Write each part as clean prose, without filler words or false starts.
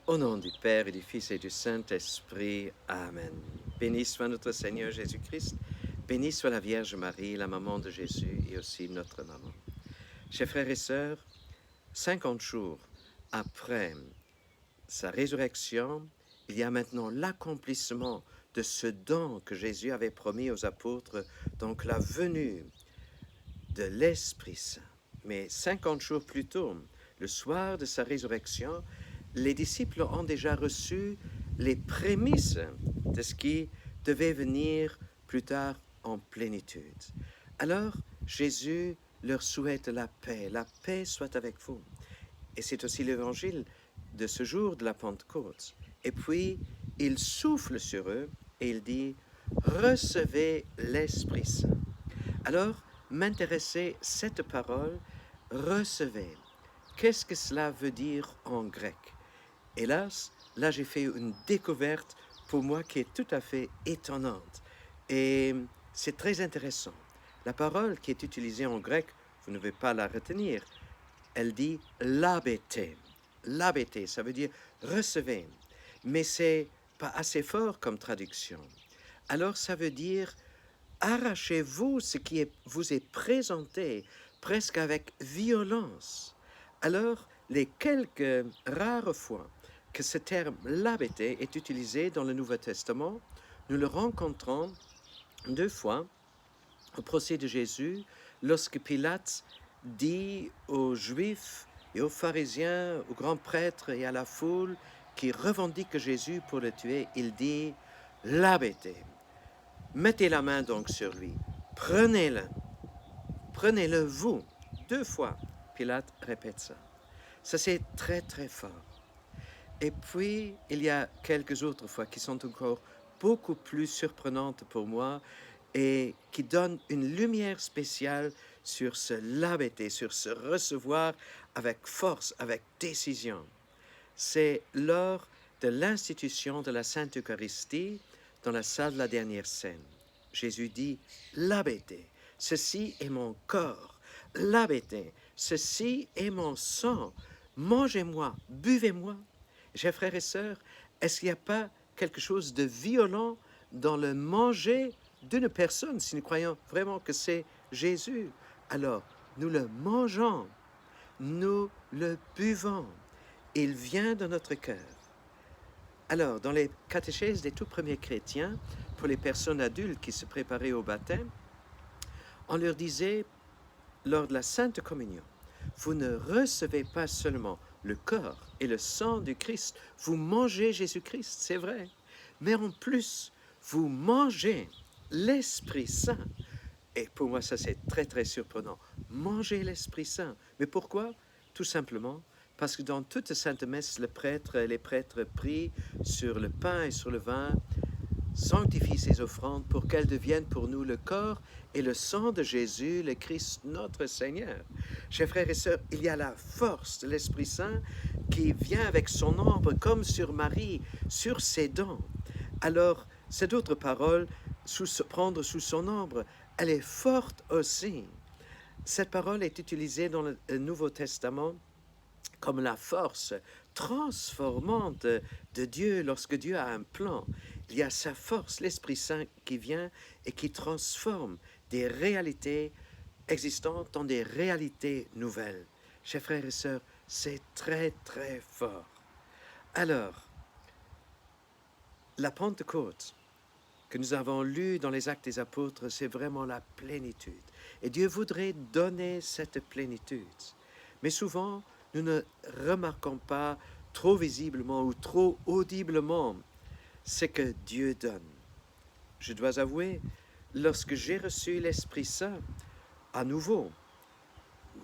Au nom du Père et du Fils et du Saint-Esprit. Amen. Béni soit notre Seigneur Jésus-Christ. Béni soit la Vierge Marie, la maman de Jésus et aussi notre maman. Chers frères et sœurs, 50 jours après sa résurrection, il y a maintenant l'accomplissement de ce don que Jésus avait promis aux apôtres, donc la venue de l'Esprit Saint. Mais 50 jours plus tôt, le soir de sa résurrection, les disciples ont déjà reçu les prémices de ce qui devait venir plus tard en plénitude. Alors, Jésus leur souhaite la paix soit avec vous. Et c'est aussi l'évangile de ce jour de la Pentecôte. Et puis, il souffle sur eux et il dit, recevez l'Esprit Saint. Alors, m'intéressait cette parole, recevez. Qu'est-ce que cela veut dire en grec? Hélas, là j'ai fait une découverte pour moi qui est tout à fait étonnante. Et c'est très intéressant. La parole qui est utilisée en grec, vous ne devez pas la retenir, elle dit labete. Labete, ça veut dire recevez. Mais c'est pas assez fort comme traduction. Alors ça veut dire arrachez-vous ce qui vous est présenté presque avec violence. Alors, les quelques rares fois que ce terme labete est utilisé dans le Nouveau Testament, nous le rencontrons 2 fois au procès de Jésus, lorsque Pilate dit aux Juifs et aux pharisiens, aux grands prêtres et à la foule qui revendiquent Jésus pour le tuer, il dit « labete ». Mettez la main donc sur lui, prenez-le, prenez-le vous. 2 fois, Pilate répète ça. Ça, c'est très, très fort. Et puis, il y a quelques autres fois qui sont encore beaucoup plus surprenantes pour moi et qui donnent une lumière spéciale sur ce labete, sur ce recevoir avec force, avec décision. C'est lors de l'institution de la Sainte Eucharistie dans la salle de la dernière scène. Jésus dit, labete, ceci est mon corps, labete, ceci est mon sang, mangez-moi, buvez-moi. Chers frères et sœurs, est-ce qu'il n'y a pas quelque chose de violent dans le manger d'une personne, si nous croyons vraiment que c'est Jésus? Alors, nous le mangeons, nous le buvons, il vient de notre cœur. Alors, dans les catéchèses des tout premiers chrétiens, pour les personnes adultes qui se préparaient au baptême, on leur disait, lors de la Sainte Communion, vous ne recevez pas seulement le corps et le sang du Christ, vous mangez Jésus-Christ, c'est vrai, mais en plus, vous mangez l'Esprit Saint. Et pour moi, ça c'est très très surprenant. Manger l'Esprit Saint. Mais pourquoi? Tout simplement parce que dans toute Sainte Messe, les prêtres prient sur le pain et sur le vin, sanctifient ces offrandes pour qu'elles deviennent pour nous le corps et le sang de Jésus, le Christ notre Seigneur. Chers frères et sœurs, il y a la force de l'Esprit Saint qui vient avec son ombre comme sur Marie, sur ses dents. Alors, cette autre parole, prendre sous son ombre, elle est forte aussi. Cette parole est utilisée dans le Nouveau Testament comme la force transformante de Dieu lorsque Dieu a un plan. Il y a sa force, l'Esprit Saint qui vient et qui transforme des réalités existantes en des réalités nouvelles. Chers frères et sœurs, c'est très très fort. Alors, la Pentecôte que nous avons lue dans les Actes des Apôtres, c'est vraiment la plénitude. Et Dieu voudrait donner cette plénitude. Mais souvent, nous ne remarquons pas trop visiblement ou trop audiblement ce que Dieu donne. Je dois avouer, lorsque j'ai reçu l'Esprit Saint à nouveau,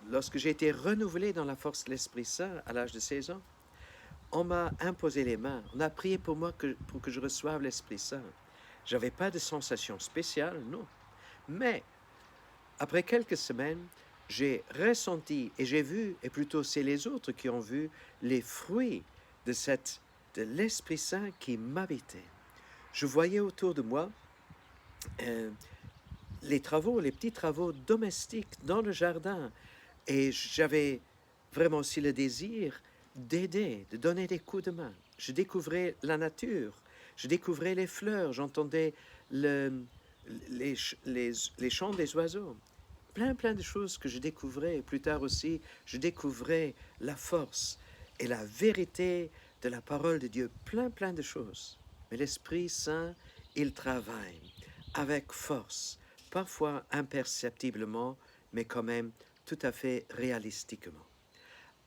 lorsque j'ai été renouvelé dans la force de l'Esprit Saint à l'âge de 16 ans, on m'a imposé les mains, on a prié pour moi pour que je reçoive l'Esprit Saint. Je n'avais pas de sensation spéciale, non. Mais, après quelques semaines, j'ai ressenti et j'ai vu, et plutôt c'est les autres qui ont vu, les fruits de l'Esprit Saint qui m'habitait. Je voyais autour de moi les petits travaux domestiques dans le jardin. Et j'avais vraiment aussi le désir d'aider, de donner des coups de main. Je découvrais la nature, je découvrais les fleurs, j'entendais les chants des oiseaux. Plein de choses que je découvrais. Et plus tard aussi, je découvrais la force et la vérité de la parole de Dieu. Plein de choses. Mais l'Esprit Saint, il travaille avec force, parfois imperceptiblement, mais quand même tout à fait réalistiquement.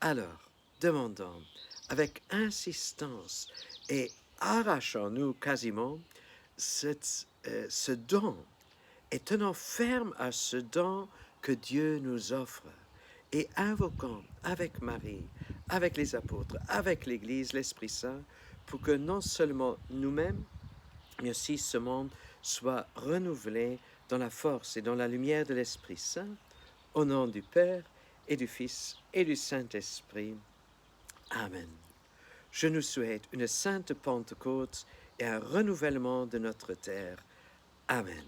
Alors, demandons avec insistance et arrachons-nous quasiment ce don et tenons ferme à ce don que Dieu nous offre et invoquons avec Marie, avec les apôtres, avec l'Église, l'Esprit Saint, pour que non seulement nous-mêmes, mais aussi ce monde soit renouvelé dans la force et dans la lumière de l'Esprit Saint, au nom du Père et du Fils et du Saint-Esprit. Amen. Je nous souhaite une sainte Pentecôte et un renouvellement de notre terre. Amen.